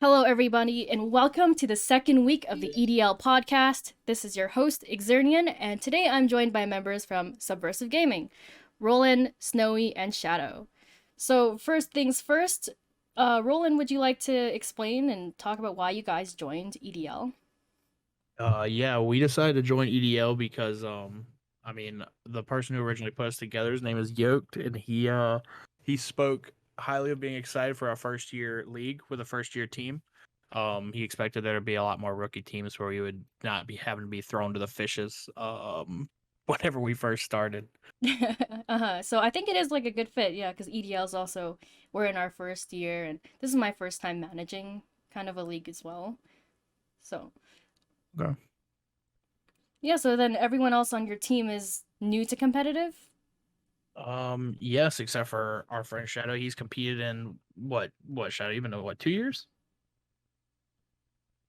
Hello, everybody, and welcome to the second week of the EDL Podcast. This is your host, Exernian, and today I'm joined by members from Subversive Gaming, Roland, Snowy, and Shadow. So, first things first, Roland, would you like to explain and talk about why you guys joined EDL? Yeah, we decided to join EDL because the person who originally put us together, his name is Yoked, and he spoke highly of being excited for our first year league with a first year team. He expected there to be a lot more rookie teams where we would not be having to be thrown to the fishes whenever we first started. Uh-huh. So I think it is like a good fit, yeah, because EDL is also, we're in our first year, and this is my first time managing kind of a league as well. So, Okay. yeah, so then everyone else on your team is new to competitive? Yes, except for our friend Shadow. He's competed in what Shadow, even though what, 2 years?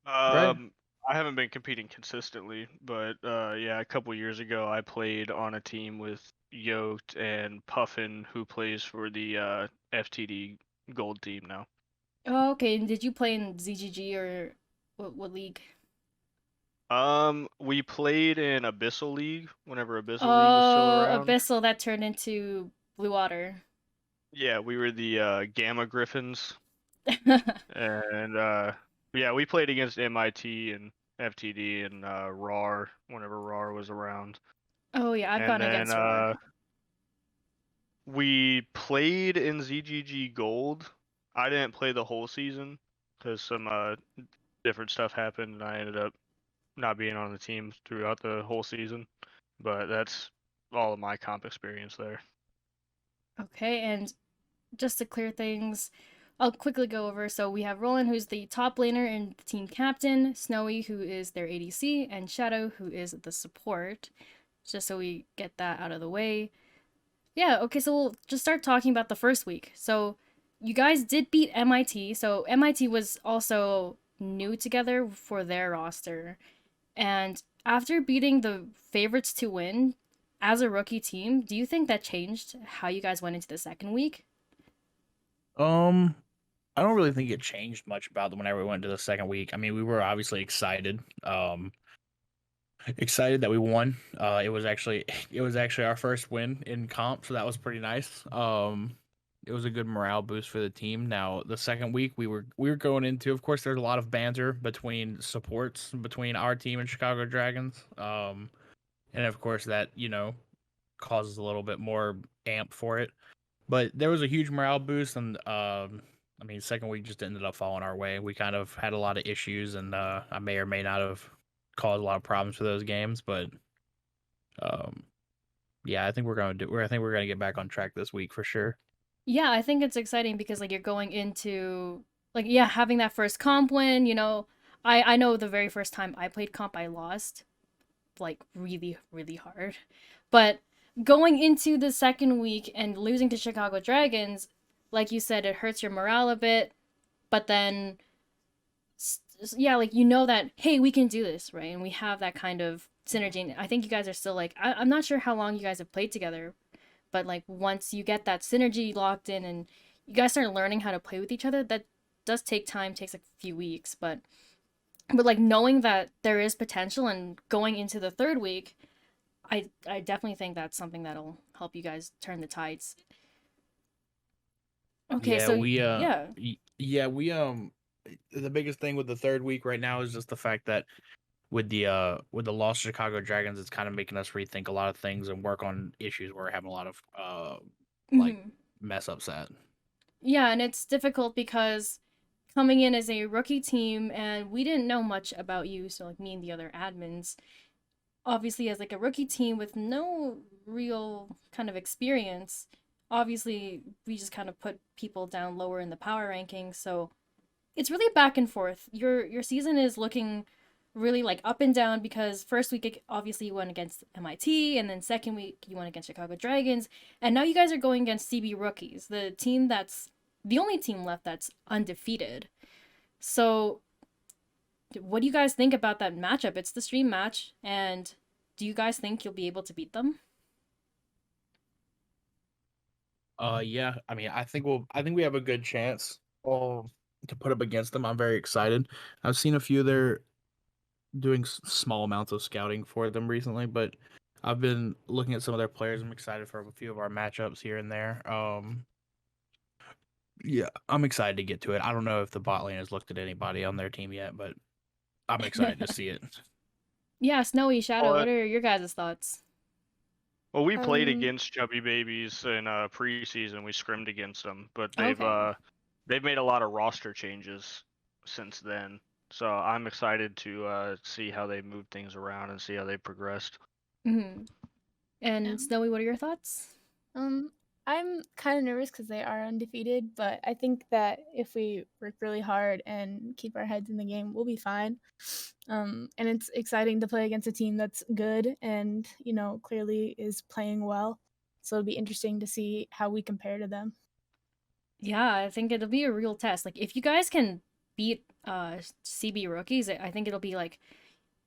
Right? Um, I haven't been competing consistently, but yeah, a couple years ago I played on a team with Yoked and Puffin, who plays for the FTD Gold team now. Oh, okay. And did you play in ZGG or what league? We played in Abyssal League whenever Abyssal League was still Oh, around. Abyssal that turned into Blue Water. Yeah, we were the Gamma Griffins, and yeah, we played against MIT and FTD and RAR whenever RAR was around. Oh yeah, I've And gone then against Roar. we played in ZGG Gold. I didn't play the whole season because some different stuff happened, and I ended up not being on the team throughout the whole season. But that's all of my comp experience there. Okay, and just to clear things, I'll quickly go over. So we have Roland, who's the top laner and the team captain, Snowy, who is their ADC, and Shadow, who is the support. Just so we get that out of the way. Yeah, okay, so we'll just start talking about the first week. So you guys did beat MIT. So MIT was also new together for their roster. And after beating the favorites to win as a rookie team, do you think that changed how you guys went into the second week? Um, I don't really think it changed much about them whenever we went to the second week. I mean, we were obviously excited. Excited that we won. It was actually our first win in comp, so that was pretty nice. It was a good morale boost for the team. Now, the second week we were going into, of course, there's a lot of banter between supports between our team and Chicago Dragons. And of course that, causes a little bit more amp for it. But there was a huge morale boost, and second week just ended up falling our way. We kind of had a lot of issues, and I may or may not have caused a lot of problems for those games. But um, yeah, I think we're gonna do. I think we're gonna get back on track this week for sure. Yeah, I think it's exciting because like you're going into like yeah, having that first comp win, I know the very first time I played comp I lost like really really hard. But going into the second week and losing to Chicago Dragons, like you said, it hurts your morale a bit, but then yeah, like you know that hey, we can do this, right? And we have that kind of synergy. And I think you guys are still like I'm not sure how long you guys have played together, but like once you get that synergy locked in and you guys start learning how to play with each other, that does take time, takes like a few weeks, but like knowing that there is potential and going into the third week, I definitely think that's something that'll help you guys turn the tides. Okay, Yeah, so yeah. yeah, the biggest thing with the third week right now is just the fact that with the lost Chicago Dragons, it's kind of making us rethink a lot of things and work on issues we're having a lot of like Mhm. mess ups at. Yeah, and it's difficult because coming in as a rookie team and we didn't know much about you, so like me and the other admins, obviously as like a rookie team with no real kind of experience, obviously we just kind of put people down lower in the power rankings. So it's really back and forth. Your season is looking really like up and down because first week obviously you went against MIT and then second week you went against Chicago Dragons and now you guys are going against CB Rookies, the team that's the only team left that's undefeated. So what do you guys think about that matchup? It's the stream match, and do you guys think you'll be able to beat them? Yeah, I mean, I think we have a good chance. to put up against them. I'm very excited. I've seen a few there doing small amounts of scouting for them recently, but I've been looking at some of their players. I'm excited for a few of our matchups here and there. Yeah, I'm excited to get to it. I don't know if the bot lane has looked at anybody on their team yet, but I'm excited to see it. Yeah, Snowy Shadow. Well, What are your guys' thoughts? Well, we played Um, against Chubby Babies in preseason. We scrimmed against them, but Okay. they've made a lot of roster changes since then. So I'm excited to see how they move things around and see how they progressed. Mm-hmm. And Yeah. Snowy, what are your thoughts? I'm kind of nervous because they are undefeated, but I think that if we work really hard and keep our heads in the game, we'll be fine. And it's exciting to play against a team that's good and, clearly is playing well. So it'll be interesting to see how we compare to them. Yeah, I think it'll be a real test. Like, if you guys can beat CB rookies, I think it'll be like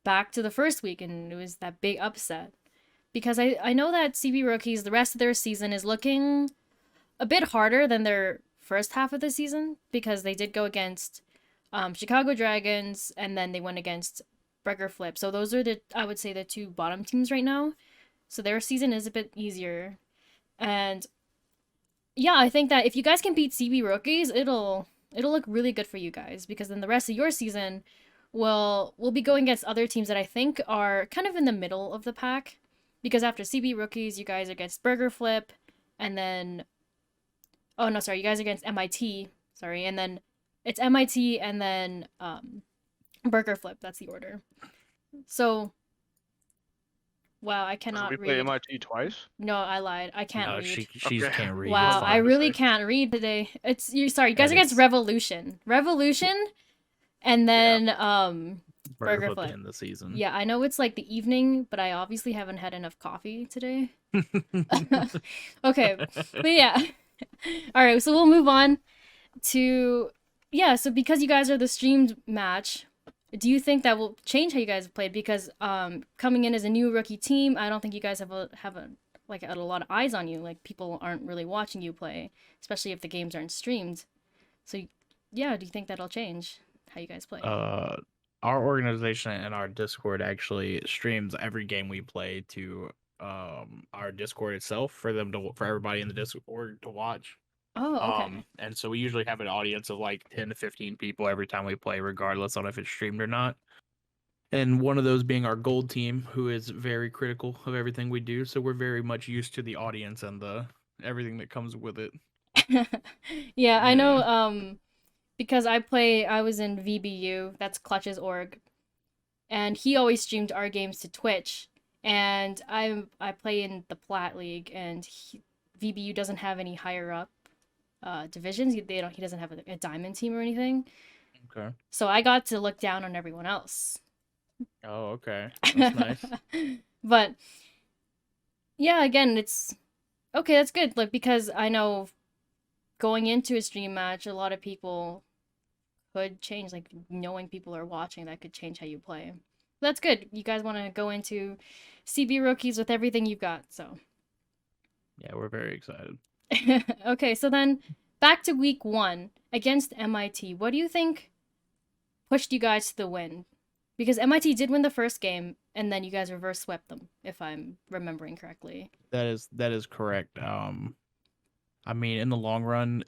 back to the first week, and it was that big upset. Because I know that CB rookies, the rest of their season is looking a bit harder than their first half of the season, because they did go against Chicago Dragons, and then they went against Burger Flip. So those are I would say, the two bottom teams right now. So their season is a bit easier. And yeah, I think that if you guys can beat CB rookies, it'll look really good for you guys, because then the rest of your season will be going against other teams that I think are kind of in the middle of the pack. Because after CB rookies, you guys are against Burger Flip, and then oh no, sorry, you guys are against MIT. Sorry, and then it's MIT and then Burger Flip. That's the order. So wow, I cannot we play read. MIT twice. No, I lied. I can't No, read. she Okay. can't read. Wow, It's I fine. really can't read today. It's you. Sorry, you guys And are against it's- Revolution, and then Burger Flip Flip. in the season. Yeah, I know it's like the evening, but I obviously haven't had enough coffee today. Okay, but yeah. All right, so we'll move on to so because you guys are the streamed match, do you think that will change how you guys have played? Because coming in as a new rookie team, I don't think you guys have a lot of eyes on you. Like, people aren't really watching you play, especially if the games aren't streamed. So yeah, do you think that'll change how you guys play? Our organization and our Discord actually streams every game we play to our Discord itself for everybody in the Discord to watch. Oh, okay. And so we usually have an audience of like 10 to 15 people every time we play, regardless on if it's streamed or not. And one of those being our gold team, who is very critical of everything we do. So we're very much used to the audience and everything that comes with it. Yeah, I know. Because I was in VBU, that's Clutch's org, and he always streamed our games to Twitch. And I play in the Plat League, and VBU doesn't have any higher up divisions. He doesn't have a diamond team or anything. Okay. So I got to look down on everyone else. Oh, okay. That's nice. But yeah, again, it's okay. That's good. Like, because I know going into a stream match, a lot of people could change. Like, knowing people are watching, that could change how you play. That's good. You guys want to go into CB rookies with everything you've got. So Yeah, we're very excited. okay, so then back to week 1 against MIT. What do you think pushed you guys to the win? Because MIT did win the first game, and then you guys reverse swept them, if I'm remembering correctly. That is correct. I mean, in the long run,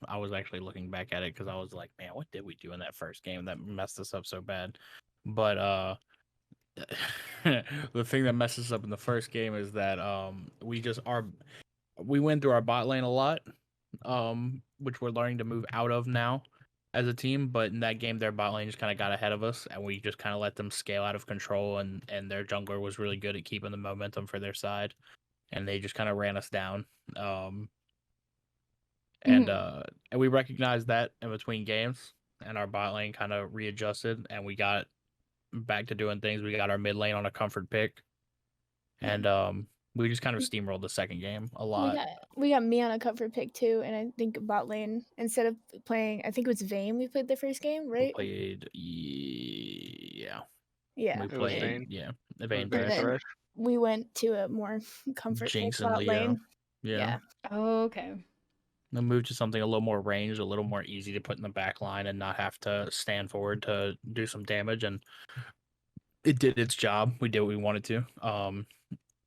I was actually looking back at it because I was like, man, what did we do in that first game that messed us up so bad? But the thing that messed us up in the first game is that we went through our bot lane a lot, which we're learning to move out of now as a team. But in that game, their bot lane just kind of got ahead of us, and we just kind of let them scale out of control. And their jungler was really good at keeping the momentum for their side, and they just kind of ran us down. And we recognized that in between games, and our bot lane kind of readjusted, and we got back to doing things. We got our mid lane on a comfort pick, and we just kind of steamrolled the second game a lot. We got me on a comfort pick too, and I think bot lane, instead of playing, I think it was Vayne we played the first game, right? We played, yeah. Yeah. We It was played, Vayne. yeah. The It was Vayne Vayne Thresh. Thresh. We went to a more comfort Jinx pick and bot Leo. lane. Yeah. Oh, okay. They'll move to something a little more ranged, a little more easy to put in the back line and not have to stand forward to do some damage. And it did its job. We did what we wanted to.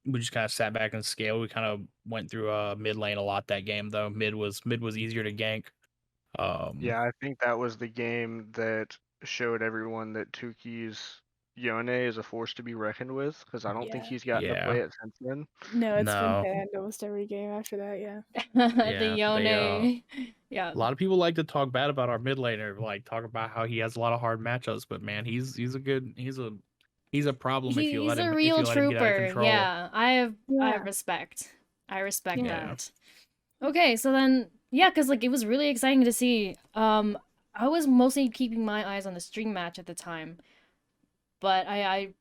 We just kind of sat back and scaled. We kind of went through mid lane a lot that game though. Mid was easier to gank. Yeah, I think that was the game that showed everyone that Tuki's Yone is a force to be reckoned with, because I don't think Yeah. he's gotten to play it since then. No, it's been No. banned almost every game after that. Yeah. The Yone. Yeah. A lot of people like to talk bad about our mid laner, like talk about how he has a lot of hard matchups, but man, he's a problem if you He's let him a if real you let him get out of trooper. control. Yeah. I have Yeah. respect. I respect Yeah. that. Okay, so then yeah, because like it was really exciting to see. I was mostly keeping my eyes on the stream match at the time, but I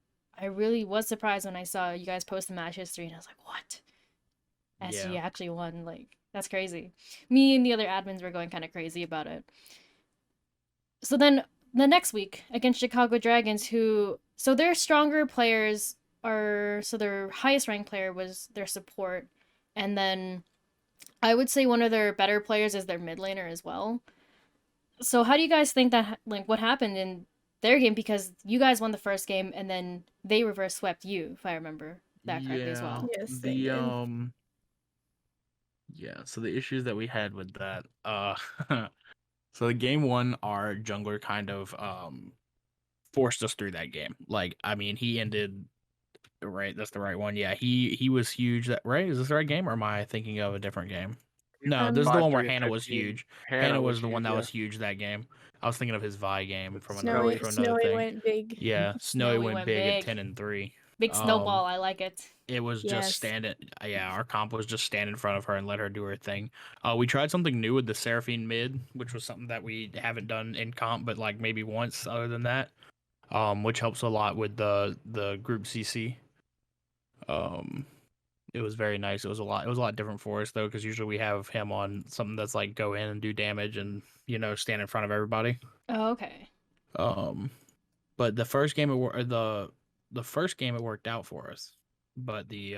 really was surprised when I saw you guys post the match history, and I was like, what? SG actually won. Like, that's crazy. Me and the other admins were going kind of crazy about it. So then the next week against Chicago Dragons, so their stronger players so their highest ranked player was their support, and then I would say one of their better players is their mid laner as well. So how do you guys think that, like, what happened in their game? Because you guys won the first game and then they reverse swept you, if I remember that correctly as well. Yes, they did. So the issues that we had with that, so the game one, our jungler kind of forced us through that game. Like, I mean, he ended right. That's the right one. Yeah, he was huge. That right? Is this the right game, or am I thinking of a different game? No, this is the one where 5-3 Hannah was 15. huge. Hannah was the one that was huge that game. I was thinking of his Vi game from another thing. Went big. Yeah, Snowy went big at 10-3. Big snowball, I like it. It was just Yes. standing. Yeah, our comp was just stand in front of her and let her do her thing. We tried something new with the Seraphine mid, which was something that we haven't done in comp, but like maybe once other than that. Which helps a lot with the group CC. It was very nice. It was a lot different for us though, because usually we have him on something that's like go in and do damage and stand in front of everybody. Oh, okay. But the first game the first game it worked out for us, but we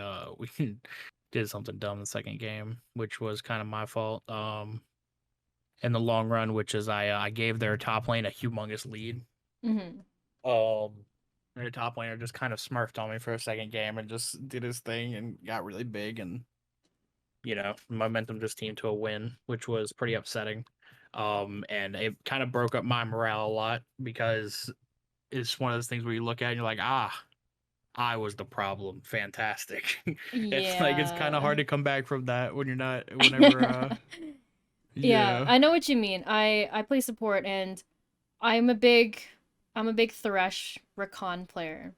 did something dumb the second game, which was kind of my fault. In the long run, which is I gave their top lane a humongous lead. Mm-hmm. Their top laner just kind of smurfed on me for a second game and just did his thing and got really big, and momentum just teamed to a win, which was pretty upsetting. And it kind of broke up my morale a lot, because it's one of those things where you look at it and you're like, I was the problem. Fantastic. It's like it's kind of hard to come back from that when you're not whenever Yeah, I know what you mean. I play support, and I'm a big Thresh Rakan player.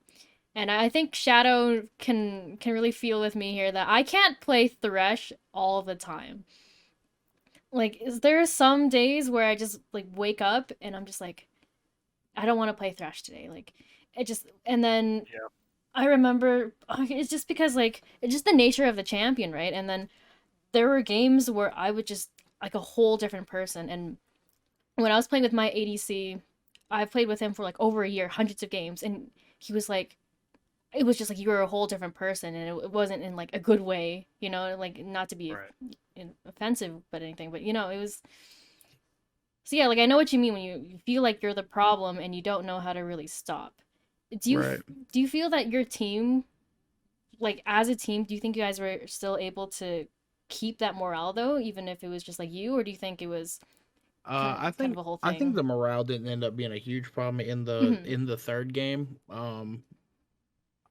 And I think Shadow can really feel with me here that I can't play Thresh all the time. Like, is there some days where I just like wake up and I'm just like, I don't want to play Thresh today. Like, and then I remember it's just because like it's just the nature of the champion, right? And then there were games where I would just like a whole different person. And when I was playing with my ADC, I played with him for like over a year, hundreds of games, and he was like, it was just like you were a whole different person, and it wasn't in like a good way, like not to be offensive but anything, but it was. So yeah, like I know what you mean when you feel like you're the problem and you don't know how to really stop. Do you feel that your team, like as a team, do you think you guys were still able to keep that morale though, even if it was just like you, or do you think it was? I think a whole thing? I think the morale didn't end up being a huge problem in the third game. In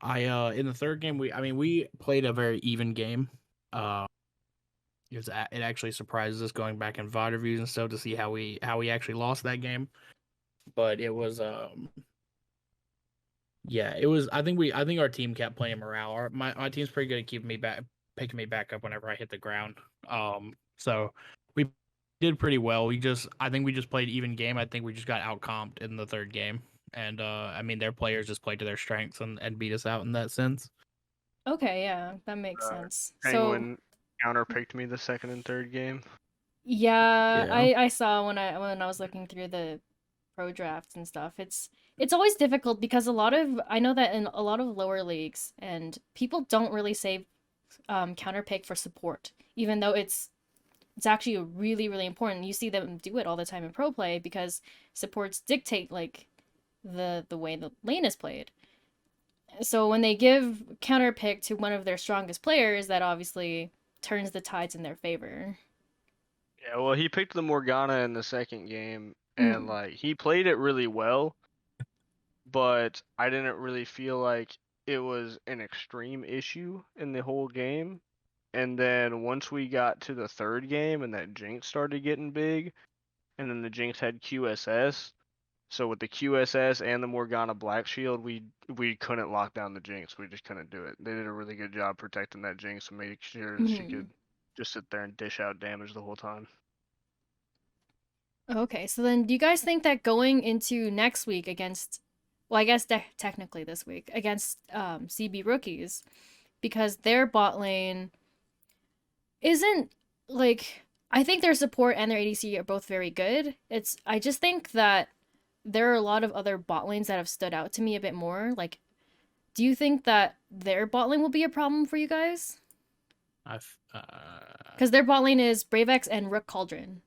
the third game we played a very even game. It actually surprises us going back in VOD reviews and stuff to see how we actually lost that game. But it was I think our team kept playing morale. My team's pretty good at picking me back up whenever I hit the ground. So we did pretty well. I think we just played even game. I think we just got out-comped in the third game. And their players just played to their strengths and beat us out in that sense. Okay, yeah, that makes sense. Penguin counterpicked me the second and third game. Yeah. I saw when I was looking through the pro drafts and stuff. It's always difficult because I know that in a lot of lower leagues and people don't really save counterpick for support, even though it's it's actually really, really important. You see them do it all the time in pro play because supports dictate like the way the lane is played. So when they give counter pick to one of their strongest players, that obviously turns the tides in their favor. Yeah, well, he picked the Morgana in the second game, and like he played it really well, but I didn't really feel like it was an extreme issue in the whole game. And then once we got to the third game and that Jinx started getting big, and then the Jinx had QSS. So with the QSS and the Morgana Black Shield, we couldn't lock down the Jinx. We just couldn't do it. They did a really good job protecting that Jinx and making sure that she could just sit there and dish out damage the whole time. Okay, so then do you guys think that going into next week against, well, I guess technically this week, against CB Rookies, because their bot lane isn't, like, I think their support and their ADC are both very good. I just think that there are a lot of other bot lanes that have stood out to me a bit more. Like, do you think that their bot lane will be a problem for you guys? Because their bot lane is BraveX and Rook Cauldron.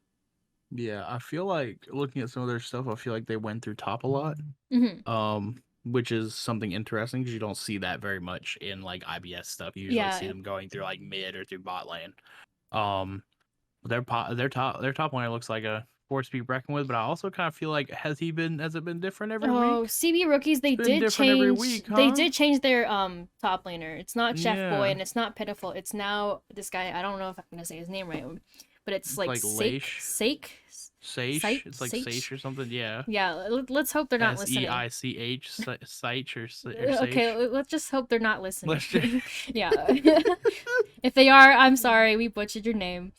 Yeah, I feel like looking at some of their stuff, I feel like they went through top a lot. Mm-hmm. Which is something interesting because you don't see that very much in like IBS stuff. You usually see them going through like mid or through bot lane. Their top lane looks like a force to be reckoned with, but I also kind of feel like has it been different every week? Oh, CB Rookies, they did change every week, huh? They did change their top laner. It's not Chef Boy and it's not Pitiful. It's now this guy, I don't know if I'm gonna say his name right, but it's like Sake. It's like Sage or something, yeah. Yeah, let's hope they're not listening. SEICH, Sage or Sage. Okay, let's just hope they're not listening. Yeah. If they are, I'm sorry, we butchered your name.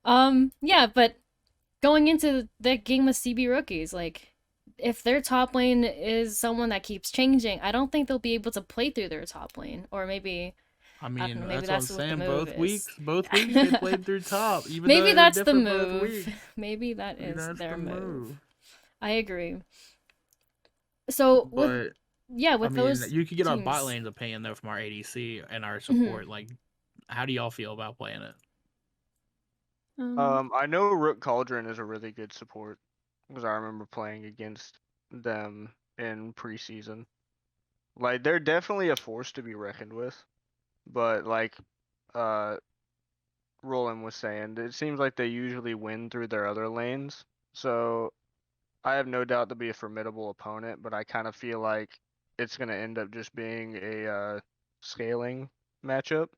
Yeah, but going into the game with CB Rookies, like, if their top lane is someone that keeps changing, I don't think they'll be able to play through their top lane. Or maybe... I mean, maybe that's what I'm saying. Both weeks they played through top. Even maybe that's the move. Maybe that is their move. I agree. So, with those you could get our bot lane's opinion though from our ADC and our support. Like, how do y'all feel about playing it? I know Rook Cauldron is a really good support because I remember playing against them in preseason. Like, they're definitely a force to be reckoned with. But like Roland was saying, it seems like they usually win through their other lanes. So I have no doubt they'll be a formidable opponent, but I kind of feel like it's going to end up just being a scaling matchup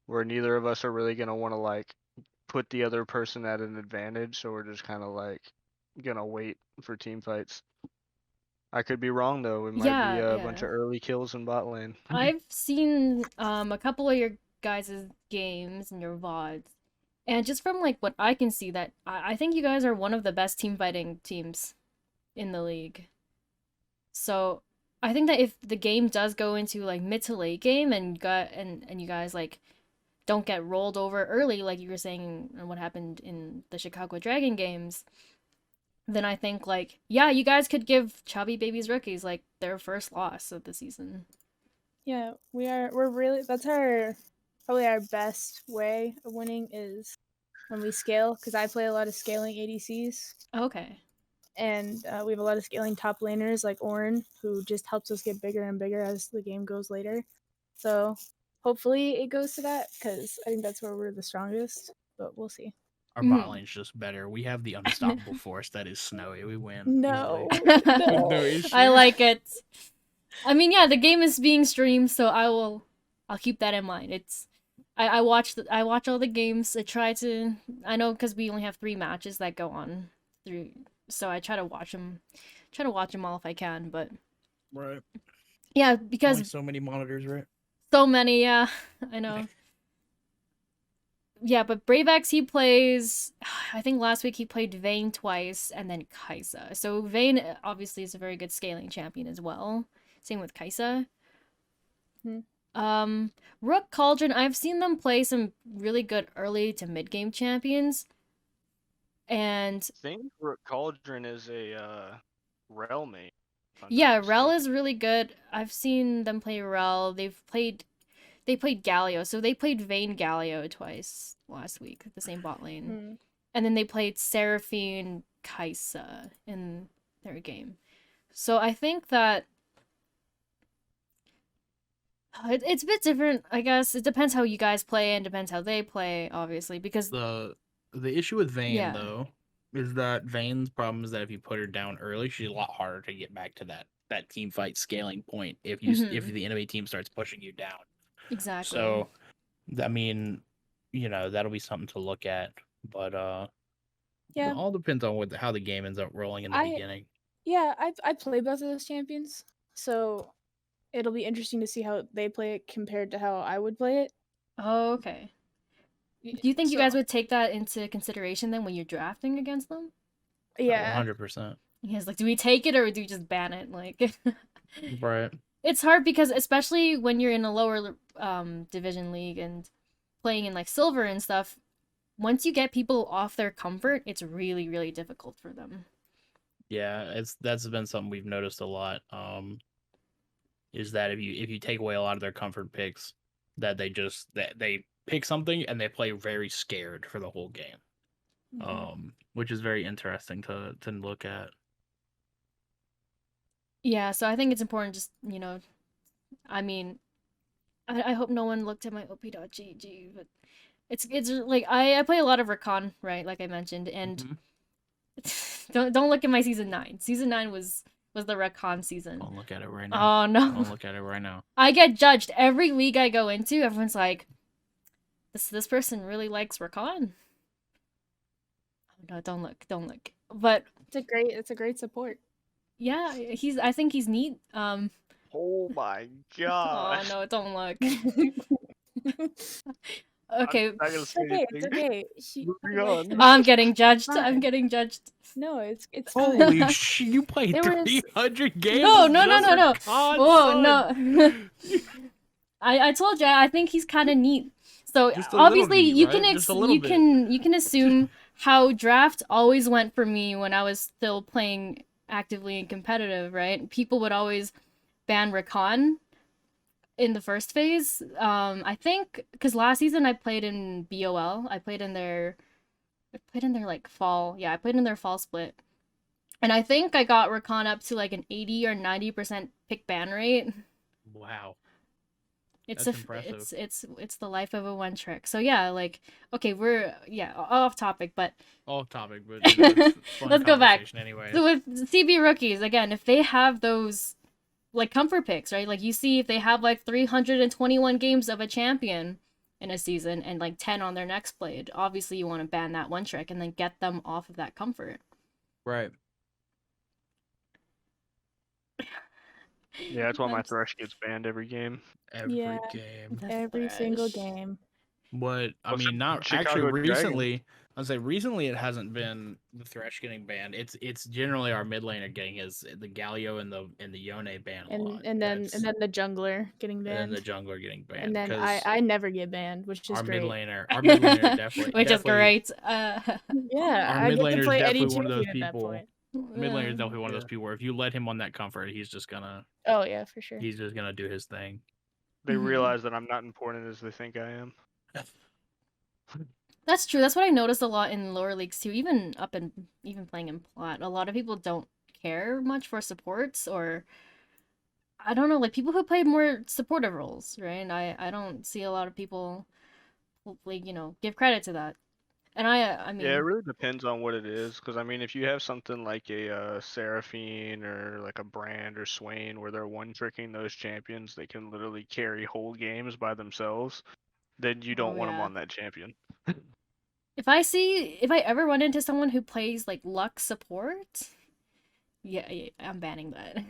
where neither of us are really going to want to like put the other person at an advantage. So we're just kind of like going to wait for team fights. I could be wrong though. It might be a bunch of early kills in bot lane. I've seen a couple of your guys' games and your VODs, and just from like what I can see, that I think you guys are one of the best team fighting teams in the league. So I think that if the game does go into like mid to late game and you guys like don't get rolled over early, like you were saying what happened in the Chicago Dragon games, then I think, like, yeah, you guys could give Chubby Babies Rookies, like, their first loss of the season. Yeah, we're really, that's probably our best way of winning is when we scale, because I play a lot of scaling ADCs. Okay. And we have a lot of scaling top laners, like Ornn, who just helps us get bigger and bigger as the game goes later. So hopefully it goes to that, because I think that's where we're the strongest, but we'll see. Our bot lane's just better. We have the unstoppable force that is Snowy. We win. No. No issue. I like it. I mean, yeah, the game is being streamed, so I'll keep that in mind. I watch all the games. I know because we only have 3 matches that go on through, so I try to watch them all if I can. But right. Yeah, because only so many monitors, right? So many, yeah. I know. Yeah, but BraveX, he plays, I think last week he played Vayne twice and then Kai'Sa. So Vayne obviously is a very good scaling champion as well. Same with Kai'Sa. Rook Cauldron, I've seen them play some really good early to mid game champions. And I think Rook Cauldron is a Rel main. Yeah, Rel is really good. I've seen them play Rel. They've played they played Galio, so they played Vayne Galio twice last week, the same bot lane. Mm. And then they played Seraphine Kaisa in their game. So I think that it's a bit different, I guess. It depends how you guys play and depends how they play, obviously, because The issue with Vayne Yeah. though is that Vayne's problem is that if you put her down early, she's a lot harder to get back to that team fight scaling point if Mhm. the enemy team starts pushing you down. exactly. So, I mean, that'll be something to look at. But Yeah. it all depends on how the game ends up rolling in the I- beginning. Yeah, I play both of those champions, so it'll be interesting to see how they play it compared to how I would play it. Oh, okay. Do you think you guys So- would take that into consideration then when you're drafting against them? Yeah. 100%. Yes, like, do we take it or do we just ban it? Like, Right. it's hard because especially when you're in a lower division league and playing in like silver and stuff, once you get people off their comfort, it's really, really difficult for them. Yeah, that's been something we've noticed a lot. Is that if you take away a lot of their comfort picks, that they pick something and they play very scared for the whole game. Which is very interesting to look at. Yeah, so I think it's important just, I mean, I hope no one looked at my op.gg, but it's like I play a lot of Recon, right? Like I mentioned, and Mhm. don't look at my season 9. Season 9 was the Recon season. I'll look at it right now. Oh no. I'll look at it right now. I get judged every league I go into. Everyone's like, this person really likes Recon. Oh, no, don't look. But It's a great support. yeah, I think he's neat. Oh my Oh gosh. no, don't look. Okay. I'm not gonna It's say okay. It's anything. okay. Moving on. I'm getting judged. I'm Fine. getting judged. No, it's Holy fine. shit! You played There was- 300 games. No, of no. just Recon, Whoa, son. no. I told you I think he's kind of neat. So Just a little obviously neat, you right? can Just a little you bit. can assume how draft always went for me when I was still playing actively and competitive, right? People would always ban Recon in the first phase. I think because last season I played in BOL. I played in their like fall. Yeah, I played in their fall split. And I think I got Recon up to like an 80 or 90% pick ban rate. Wow. It's That's impressive. it's the life of a one trick. So yeah, like okay, we're off topic, but Off topic, but it's fun Let's go back. conversation anyway. so with CB rookies again, if they have those like comfort picks, right? Like you see if they have like 321 games of a champion in a season and like 10 on their next played, obviously you want to ban that one trick and then get them off of that comfort. Right. Yeah, that's why my That's- Thresh gets banned every game. Every Yeah. game. The Every single Thresh. game. What I Well, mean, not Chicago actually Dragons. recently. I'd say recently it hasn't been the Thresh getting banned. It's generally our mid laner getting the Galio and the Yone banned a lot. And then the jungler getting and then banned. the jungler getting banned. And then 'cause I never get banned, which is our great. mid laner definitely Which is great. Yeah, Our I mid get laner to is play any definitely one of those champion at that people. point. Mid laner is definitely one of those Yeah. people where if you let him on that comfort, he's just gonna Oh yeah, for sure. do his thing. They Mhm. realize that I'm not important as they think I am. That's true. That's what I noticed a lot in lower leagues too. Even playing in plat, a lot of people don't care much for supports, or I don't know, like people who play more supportive roles, right? And I don't see a lot of people like give credit to that. And I mean, Yeah, it really depends on what it is. Because I mean, if you have something like a Seraphine or like a Brand or Swain where they're one tricking those champions, they can literally carry whole games by themselves. Then you don't Oh, want them yeah. on that champion. if I ever run into someone who plays like luck support, yeah, I'm banning that.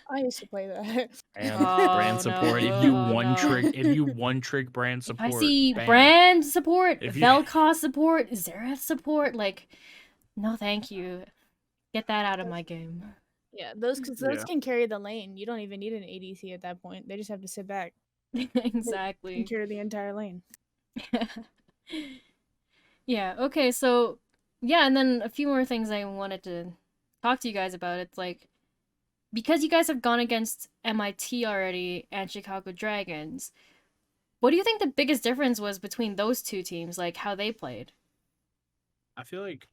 I used to play that. And Oh, brand support. If you no, one no. trick brand If support. I see banned. brand support, If you- Vel'Koz support, Xerath support, like, no, thank you. Get that out of my game. Yeah, those Yeah. can carry the lane. You don't even need an ADC at that point. They just have to sit back and Exactly. carry the entire lane. Yeah, okay, so, yeah, and then a few more things I wanted to talk to you guys about. It's like, because you guys have gone against MIT already and Chicago Dragons, What do you think the biggest difference was between those two teams, like how they played? I feel like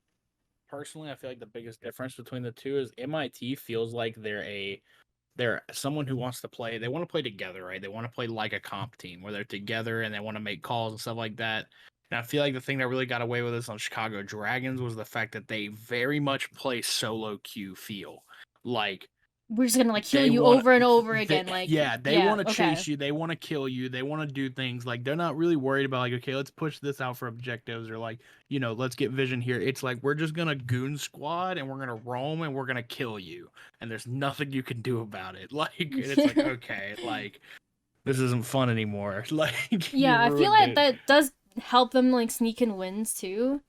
personally, I feel like the biggest difference between the two is MIT feels like they're someone who wants to play. They want to play together, right? They want to play like a comp team where they're together and they want to make calls and stuff like that. And I feel like the thing that really got away with us on Chicago Dragons was the fact that they very much play solo queue feel. Like We're just gonna like kill they you want over and over again, like they want to okay. chase you, they want to kill you, they want to do things like they're not really worried about like, okay, let's push this out for objectives or like, let's get vision here. It's like we're just gonna goon squad and we're gonna roam and we're gonna kill you and there's nothing you can do about it. Like, and it's like, okay, like this isn't fun anymore. Like, Yeah, I feel ruined like it. that does help them like sneak in wins too.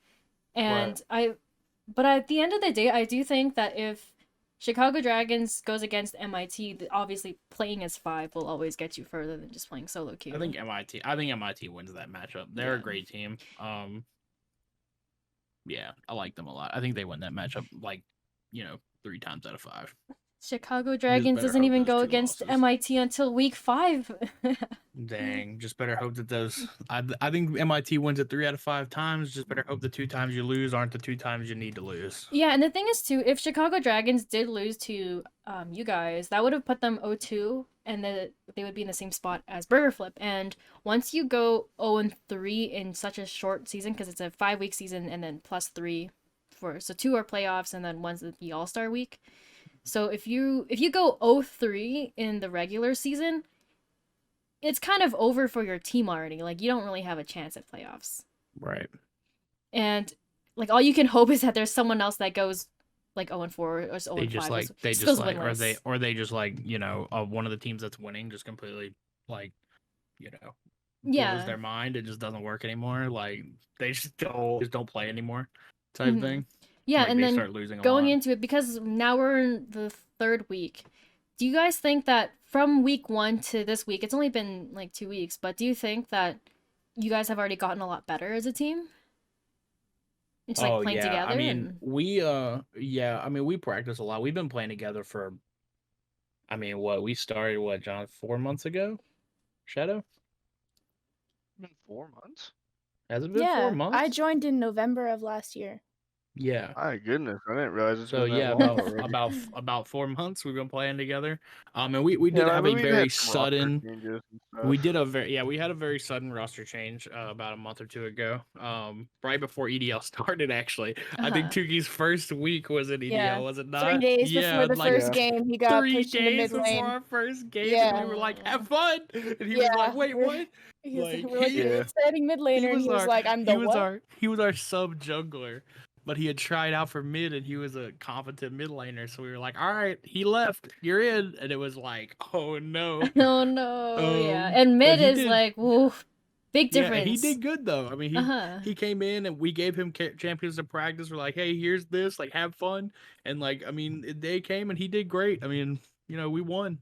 And but at the end of the day, I do think that if Chicago Dragons goes against MIT, obviously playing as 5 will always get you further than just playing solo queue. I think MIT wins that matchup. They're a great team. Yeah, I like them a lot. I think they win that matchup like, 3 times out of 5. Chicago Dragons better doesn't hope even those go 2 against losses. MIT until week 5. Dang, just better hope that those. I think MIT wins it 3 out of 5 times. Just better hope the 2 times you lose aren't the 2 times you need to lose. Yeah, and the thing is too, if Chicago Dragons did lose to you guys, that would have put them 0-2, and then they would be in the same spot as Burger Flip. And once you go 0-3 in such a short season, because it's a 5-week season and then plus 3 so 2 are playoffs and then one's the All-Star week. So if you go 0-3 in the regular season, it's kind of over for your team already. Like, you don't really have a chance at playoffs. Right. And like all you can hope is that there's someone else that goes like 0-4 or 0-5. They just like or they just like, one of the teams that's winning just completely like, blows their mind. It just doesn't work anymore. Like they just don't play anymore type thing. Yeah, like, and they then start losing going a lot. into it, because now we're in the 3rd week. Do you guys think that from week 1 to this week, it's only been like 2 weeks, but do you think that you guys have already gotten a lot better as a team? It's like playing together. I mean, we practice a lot. We've been playing together for, we started, John, 4 months ago? Shadow? Been 4 months? Has it been 4 months? I joined in November of last year. Yeah. My goodness, I didn't realize it's So been that yeah, long already. about 4 months we've been playing together. And we did Yeah, have a we've had very some roster sudden. changes and stuff. We had a very sudden roster change about a month or 2 ago. Right before EDL started, actually. I think Tuki's first week was in EDL, Yeah. was it 3 not? days Yeah, before the like first game, he got 3 pushed into days mid before lane. our first game, Yeah. and we were like, "Have fun," and he was Yeah, like, "Wait, what?" He was Like, we're like, he- "You're starting mid laner," and he was like, "I'm the what?" He was our sub jungler, but he had tried out for mid and he was a competent mid laner. So we were like, all right, he left, you're in. And it was like, oh no. Oh no, yeah. And mid he is did- like, whoa, big Yeah, difference. and he did good though. I mean, he came in and we gave him champions to practice. We're like, hey, here's this, like, have fun. And like, I mean, they came and he did great. I mean, we won.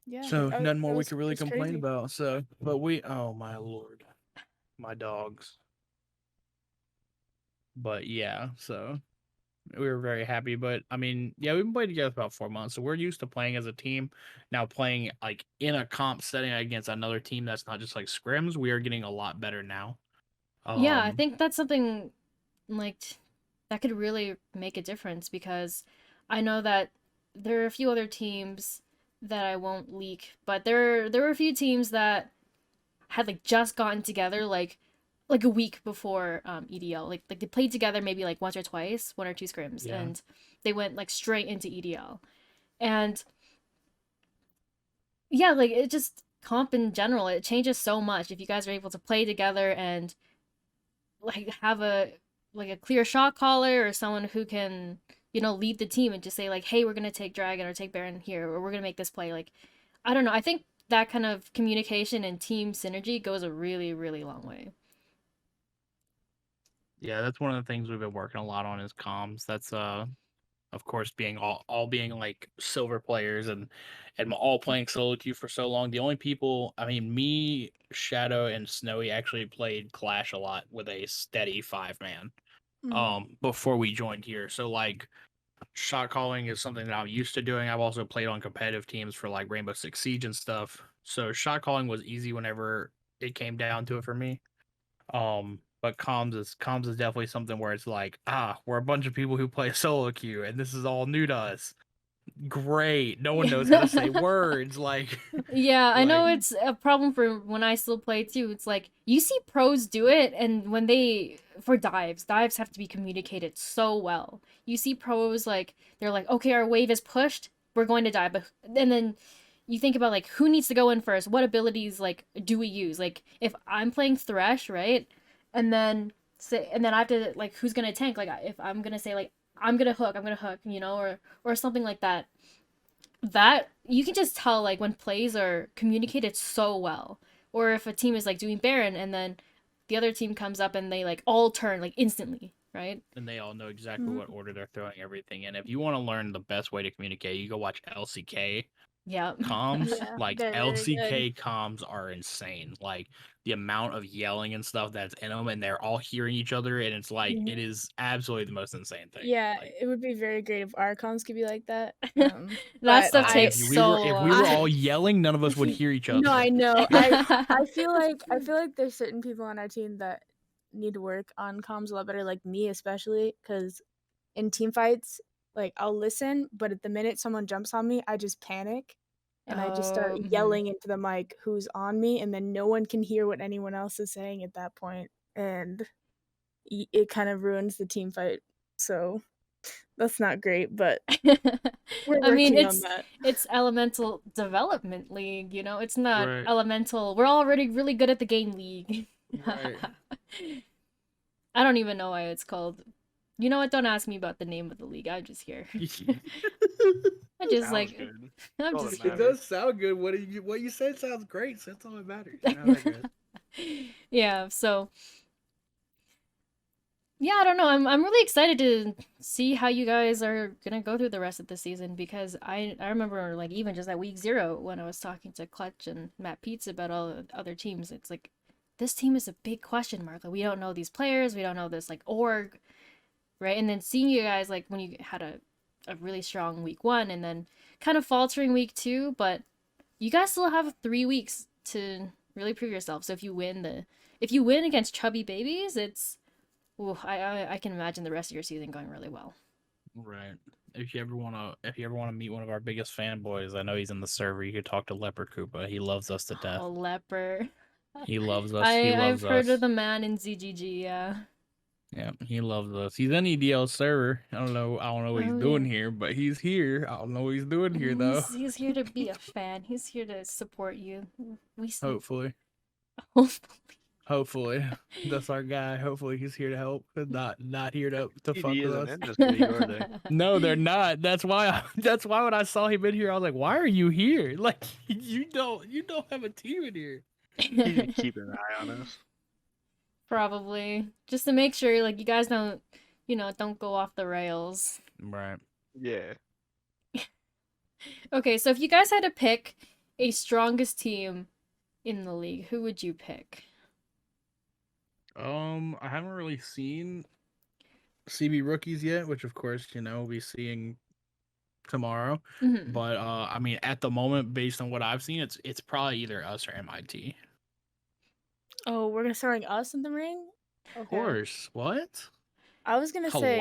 Yeah. So nothing more we was- could really it was complain crazy. about. So, but oh my lord, my dogs. But yeah, so we were very happy. But I mean, yeah, we've been playing together about 4 months, so we're used to playing as a team. Now playing like in a comp setting against another team that's not just like scrims, we are getting a lot better now. Yeah, I think that's something like that could really make a difference, because I know that there are a few other teams that I won't leak, but there were a few teams that had like just gotten together like a week before EDL. Like they played together maybe like once or twice, 1 or 2 scrims, Yeah. and they went like straight into EDL. And yeah, like it just comp in general, it changes so much if you guys are able to play together and like have a clear shot caller or someone who can, lead the team and just say like, hey, we're gonna take Dragon or take Baron here, or we're gonna make this play. Like, I don't know. I think that kind of communication and team synergy goes a really, really long way. Yeah, that's one of the things we've been working a lot on is comms. That's of course being all being like silver players and all playing solo queue for so long. The only people, I mean, me, Shadow, and Snowy actually played Clash a lot with a steady 5-man before we joined here. So like shot calling is something that I'm used to doing. I've also played on competitive teams for like Rainbow Six Siege and stuff. So shot calling was easy whenever it came down to it for me. But comms is definitely something where it's like, we're a bunch of people who play solo queue, and this is all new to us. Great, no one knows how to say words. Like, Yeah, I know like- it's a problem for when I still play too. It's like you see pros do it, and when they for dives have to be communicated so well. You see pros like they're like, okay, our wave is pushed, we're going to dive, and then you think about like who needs to go in first, what abilities like do we use? Like if I'm playing Thresh, right, and then I have to like who's gonna tank? Like if I'm gonna say like I'm gonna hook, you know, or something like that. That you can just tell like when plays are communicated so well, or if a team is like doing Baron and then the other team comes up and they like all turn like instantly, right? and they all know exactly what order they're throwing everything in. If you want to learn the best way to communicate, you go watch LCK Yeah. comms. Yeah, Like they're very LCK comms are insane. Like the amount of yelling and stuff that's in them, and they're all hearing each other, and it's like Mhm. it is absolutely the most insane thing. Yeah, Like, it would be very great if our comms could be like that. That But stuff I- takes if so we long. were all yelling, none of us would hear each other. No, I know. I feel like there's certain people on our team that need to work on comms a lot better, like me especially, because in team fights, like I'll listen, but at the minute someone jumps on me, I just panic and I just start Oh, mhm. yelling into the mic who's on me, and then no one can hear what anyone else is saying at that point, and it kind of ruins the team fight. So that's not great, but we're I mean, working on that. it's Elemental Development League, you know? It's not Right. Elemental. We're already really good at the game league. Right. I don't even know why it's called. You know what? Don't ask me about the name of the league. I'm just here. I just Sounds like good. I'm all just that It matters. does sound good. What you said sounds great. So that's all that matters. You know how that goes. yeah, so yeah, I don't know. I'm really excited to see how you guys are gonna go through the rest of the season because I remember like even just at week 0 when I was talking to Clutch and Matt Pizza about all the other teams, it's like this team is a big question mark. Like we don't know these players, we don't know this like org, right? And then seeing you guys like when you had a really strong week 1 and then kind of faltering week 2, but you guys still have 3 weeks to really prove yourself. So if you win against chubby babies, it's ooh, I can imagine the rest of your season going really well. Right. If you ever wanna meet one of our biggest fanboys, I know he's in the server. You could talk to Leopard Koopa. He loves us to death. Oh, Leper. He loves us. I've heard of the man in ZGG, yeah. Yeah, he loves us. He's in EDL server. I don't know what he's Oh, doing yeah. here, but he's here. I don't know what he's doing here though. He's here to be a fan. He's here to support you. We see. Hopefully. Hopefully. That's our guy. Hopefully he's here to help, not here to fuck ED with isn't us. in this league, are they? No, they're not. That's why when I saw him in here, I was like, "Why are you here? Like you don't have a team in here." He's keeping an eye on us. Probably. Just to make sure like you guys don't go off the rails. Right. Yeah. Okay, so if you guys had to pick a strongest team in the league, who would you pick? I haven't really seen CB rookies yet, which of course, we'll be seeing tomorrow. Mhm. But I mean, at the moment, based on what I've seen, it's probably either us or MIT. Oh, we're gonna throwing us in the ring? Of course. What? I was gonna Hello, say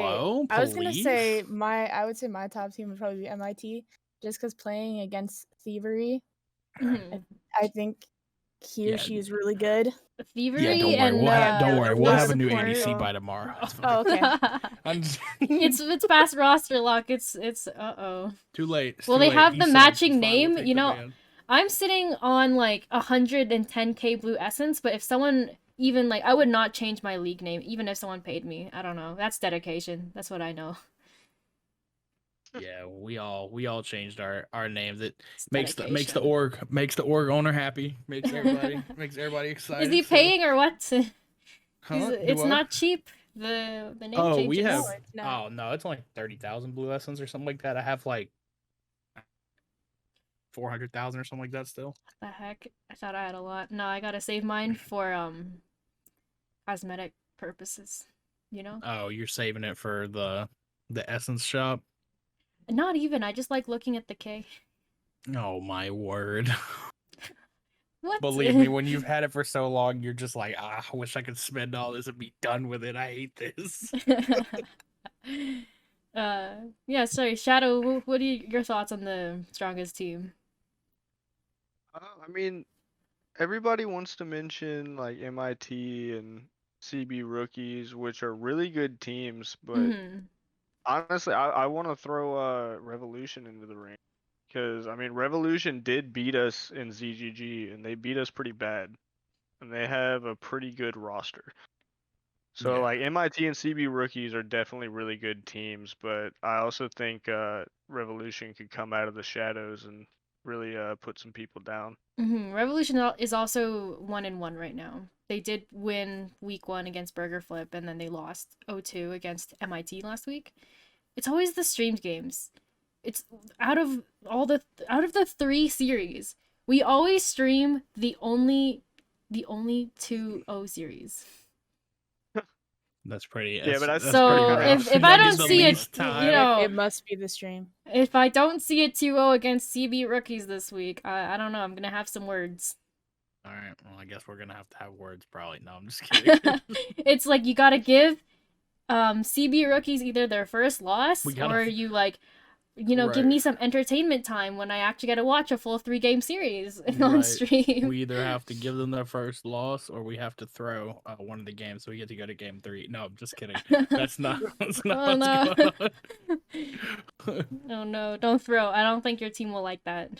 police? I would say my top team would probably be MIT, just because playing against Thievery, Mhm. I think he or Yeah. she is really good. Thievery Yeah, don't worry. and Don't worry. We'll no have a new support. NEC by tomorrow. It's fine. Oh, okay. I'm just... it's past roster lock. It's uh-oh. too late. It's Will too they late. have He the said, matching "It's fine, we'll name? take You the know, ban." I'm sitting on like 110k blue essence, but if someone even like I would not change my league name even if someone paid me. I don't know. That's dedication. That's what I know. Yeah, we all changed our names. It It's makes the dedication. org owner happy. Makes everybody excited. Is he so- paying or what? Huh? It's Do what? not cheap. The name Oh, changes. we have. No, it's not. Oh no, it's only 30,000 blue essence or something like that. I have like 400,000 or something like that still. The heck? I thought I had a lot. No, I gotta save mine for cosmetic purposes. You know? Oh, you're saving it for the essence shop. Not even. I just like looking at the K. Oh my word. What? Believe me, when you've had it for so long, you're just like, I wish I could spend all this and be done with it. I hate this. Yeah, sorry, Shadow, what are your thoughts on the strongest team? I mean, everybody wants to mention like MIT and CB rookies, which are really good teams, but Mhm. honestly, I want to throw Revolution into the ring because I mean, Revolution did beat us in ZGG, and they beat us pretty bad, and they have a pretty good roster. So Yeah. like MIT and CB rookies are definitely really good teams, but I also think Revolution could come out of the shadows and really put some people down. Revolution is also 1-1 right now. They did win week 1 against Burger Flip, and then they lost 0-2 against MIT last week. It's always the streamed games. It's out of the 3 series, we always stream the only 2-0 series. That's pretty. Yeah, but That's So pretty rough. if I That don't is the see it, least time. It must be the stream. if I don't see a 2-0 against CB rookies this week, I don't know. I'm gonna have some words. All right. Well, I guess we're gonna have to have words, probably. No, I'm just kidding. It's like you gotta give CB rookies either their first loss, or you like, give me Right. some entertainment time when I actually get to watch a full 3-game series on Right. stream. We either have to give them their first loss, or we have to throw one of the games, so we get to go to game 3. No, I'm just kidding. That's not. That's not Oh, what's no. going on. Oh no, don't throw. I don't think your team will like that.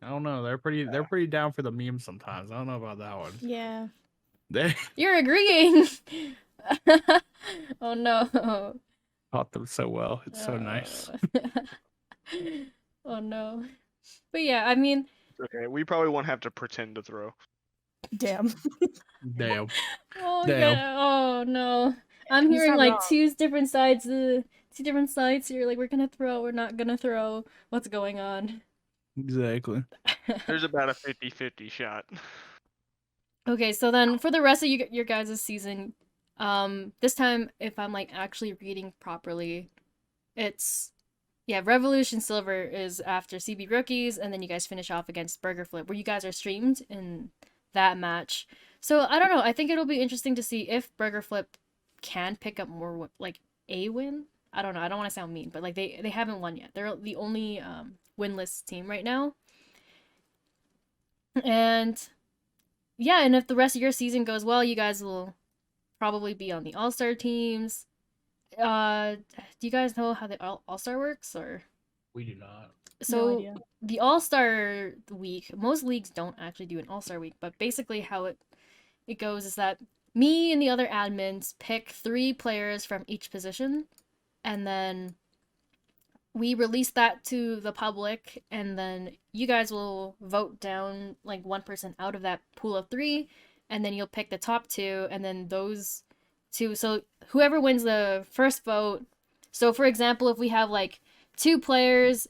I don't know. They're pretty down for the memes sometimes. I don't know about that one. Yeah. You're agreeing. Oh no. Taught them so well. It's so nice. Oh no. But yeah, I mean, Okay, we probably won't have to pretend to throw. Damn. Damn. oh Damn. yeah, oh no. I'm He's hearing not like wrong. two different sides here. Like, we're gonna throw, we're not gonna throw. What's going on? Exactly. There's about a 50-50 shot. Okay, so then for the rest of your guys' season, this time, if I'm like actually reading properly, it's Revolution Silver is after CB Rookies, and then you guys finish off against Burger Flip, where you guys are streamed in that match. So I don't know. I think it'll be interesting to see if Burger Flip can pick up more like a win. I don't know. I don't want to sound mean, but like they haven't won yet. They're the only winless team right now. And yeah, and if the rest of your season goes well, you guys will probably be on the All-Star teams. Do you guys know how the All-Star works, or? We do not. So No idea. the All-Star week, most leagues don't actually do an All-Star week, but basically how it goes is that me and the other admins pick 3 players from each position, and then we release that to the public, and then you guys will vote down like one person out of that pool of 3, and then you'll pick the top 2, and then those 2. So whoever wins the first vote. So for example, if we have like 2 players,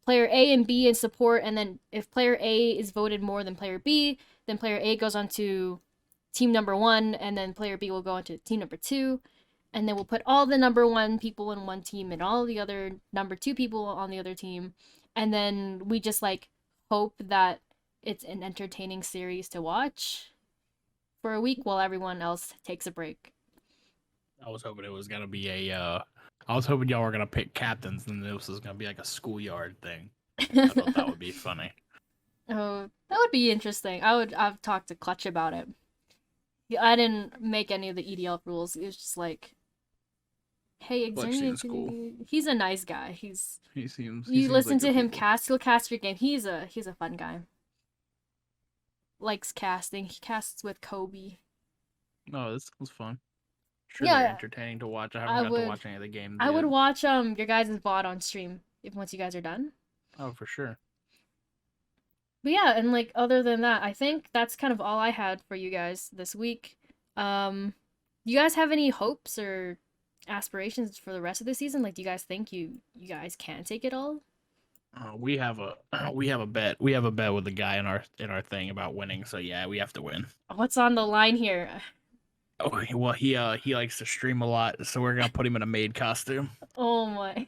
player A and B in support, and then if player A is voted more than player B, then player A goes on to team number 1, and then player B will go on to team number 2. And then we'll put all the number 1 people in one team and all the other number 2 people on the other team. And then we just like hope that it's an entertaining series to watch for a week while everyone else takes a break. I was hoping it was gonna be I was hoping y'all were gonna pick captains, and this was gonna be like a schoolyard thing. I thought that would be funny. Oh, that would be interesting. I've talked to Clutch about it. Yeah, I didn't make any of the EDL rules. It was just like, hey, Clutch Exernian, seems cool. he's a nice guy. He He'll listen like to good him people. cast. He'll cast your game. He's a fun guy. Likes casting. He casts with Kobe. Oh, this was fun. Sure, Yeah, they're entertaining to watch. I I haven't got would- to watch any of the games. I would yet. watch your guys' VOD on stream once you guys are done. Oh, for sure. But yeah, and like other than that, I think that's kind of all I had for you guys this week. You guys have any hopes or aspirations for the rest of the season? Like, do you guys think you guys can take it all? We have a bet. We have a bet with the guy in our thing about winning. So yeah, we have to win. What's on the line here? Oh well, he likes to stream a lot, so we're gonna put him in a maid costume. Oh my.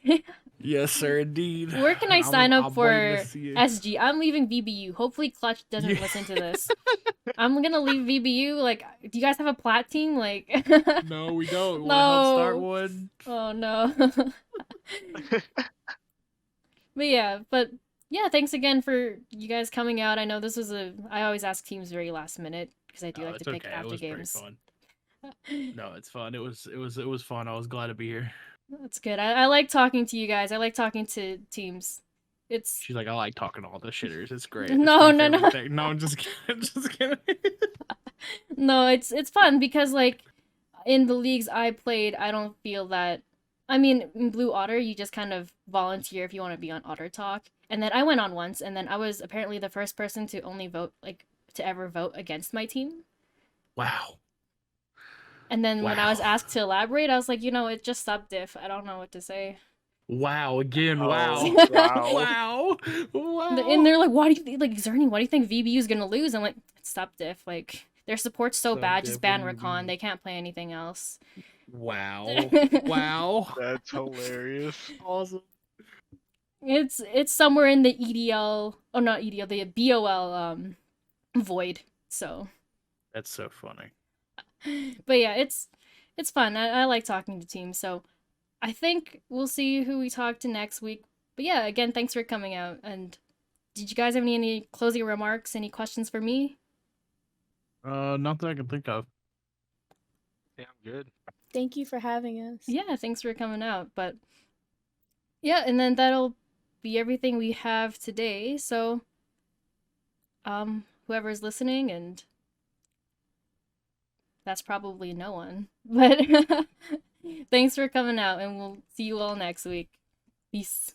Yes, sir, indeed. Where can I I'm- sign up I'm waiting to for see it. SG? I'm leaving VBU. Hopefully Clutch doesn't Yeah. listen to this. I'm gonna leave VBU. Like, do you guys have a plat team? Like, No, we don't. Want to help start No. one? oh no. but yeah, thanks again for you guys coming out. I know this was I always ask teams very last minute because I do Oh, like it's to pick okay. It after was pretty games. fun. No, it's fun. It was fun. I was glad to be here. That's good. I like talking to you guys. I like talking to teams. It's She's like, I like talking to all the shitters. It's great. No, it's my no, favorite no. thing. No, I'm just kidding. Just kidding. no, it's fun because like in the leagues I played, I don't feel that. I mean, in Blue Otter, you just kind of volunteer if you want to be on Otter Talk. And then I went on once, and then I was apparently the first person to only vote, like, to ever vote against my team. Wow. And then when I was Wow. asked to elaborate, I was like, it's just sub diff. I don't know what to say. Wow. Again. Oh, Wow. wow. Wow. Wow. And they're like, why do you think, like, Exernian, why do you think VBU is going to lose? I'm like, it's sub diff. Like, their support's so Sub bad, diff, just ban what do you Recon. mean? They can't play anything else. Wow. Wow. That's hilarious. Awesome. It's somewhere in the EDL, oh not EDL, the BOL void. So, That's so funny. but yeah, it's fun. I like talking to teams. So, I think we'll see who we talk to next week. But yeah, again, thanks for coming out. And did you guys have any closing remarks? Any questions for me? Not that I can think of. Yeah, I'm good. Thank you for having us. Yeah, thanks for coming out. But yeah, and then that'll be everything we have today. So, whoever's listening, and that's probably no one. But thanks for coming out, and we'll see you all next week. Peace.